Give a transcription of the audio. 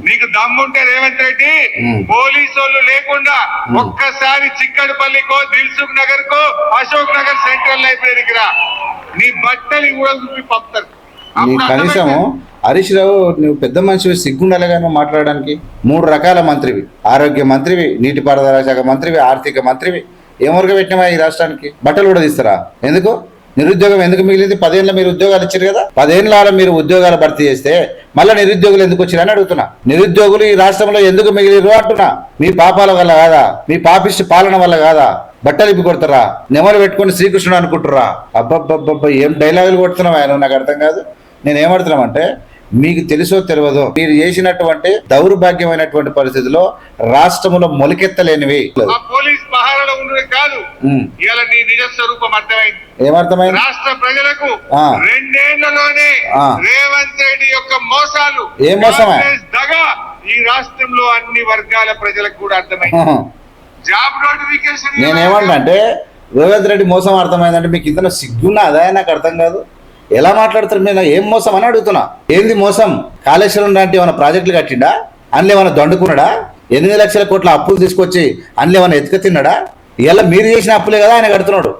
నీకు దమ్ముంటే రేవంత్ రెడ్డి పోలీసు వాళ్ళు లేకుండా ఒక్కసారి చిక్కడపల్లికో దిల్సుఖ్ నగర్ కో అశోక్ నగర్ సెంట్రల్ లైబ్రరీకి రా, నీ బట్టలు కూడా చూపి పంపుతారు. కనీసము హరీష్ రావు నువ్వు పెద్ద మనిషివి, సిగ్గుండాలిగాను మాట్లాడడానికి. 3 రకాల మంత్రివి, ఆరోగ్య మంత్రివి, నీటిపారుదల శాఖ మంత్రివి, ఆర్థిక మంత్రివి. ఏం వర్గ పెట్టినావా ఈ రాష్ట్రానికి? బట్టలు కూడా తీస్తారా? ఎందుకు? నిరుద్యోగం ఎందుకు మిగిలింది? 10 ఏళ్ళ మీరు ఉద్యోగాలు ఇచ్చారు కదా, 10 ఏళ్ళ మీరు ఉద్యోగాలు భర్తీ చేస్తే మళ్ళీ నిరుద్యోగులు ఎందుకు వచ్చిరని అడుగుతున్నా. నిరుద్యోగులు ఈ రాష్ట్రంలో ఎందుకు మిగిలిరు అంటున్నా. మీ పాపాల వల్ల కాదా? మీ పాపిష్టి పాలన వల్ల కాదా? బట్టలు ఇప్పి కొడతారా? నెమలు పెట్టుకుని శ్రీకృష్ణుడు అనుకుంటురా? అబ్బబ్బబ్బబ్బ ఏం డైలాగులు కొడుతున్నావు ఆయన, నాకు అర్థం కాదు. నేను ఏమడుతున్నామంటే, మీకు తెలుసో తెలియదో మీరు చేసినటువంటి దౌర్భాగ్యమైనటువంటి పరిస్థితిలో రాష్ట్రంలో మొలకెత్తలేనివి పోలీస్ పహారాలో ఉండడం కాదు, ఇవాళ నీ నిజ స్వరూపం అర్థమైంది. ఏమర్థమైంది? రాష్ట్ర ప్రజలకు 2 ఏళ్లలోనే రేవంత్ రెడ్డి యొక్క మోసాలు, ఏ మోసమే దగా ఈ రాష్ట్రంలో అన్ని వర్గాల ప్రజలకు కూడా అర్థమైంది. జాబ్ నోటిఫికేషన్ నేనేమంటా అంటే, రేవంత్ రెడ్డి మోసం అర్థమైందంటే మీకు ఇంత సిగ్గున్నదా? నాకు అర్థం కాదు. ఎలా మాట్లాడతారు మీరు? ఏం మోసం అని అడుగుతున్నా. ఏంది మోసం? కాళేశ్వరం లాంటి ఏమైనా ప్రాజెక్టులు కట్టిండా? అందులో ఏమైనా దండుకున్నాడా? 8 లక్షల కోట్ల అప్పులు తీసుకొచ్చి అందులో ఏమైనా ఎత్తుక తిన్నాడా? ఇలా మీరు చేసిన అప్పులే కదా ఆయన కడుతున్నాడు.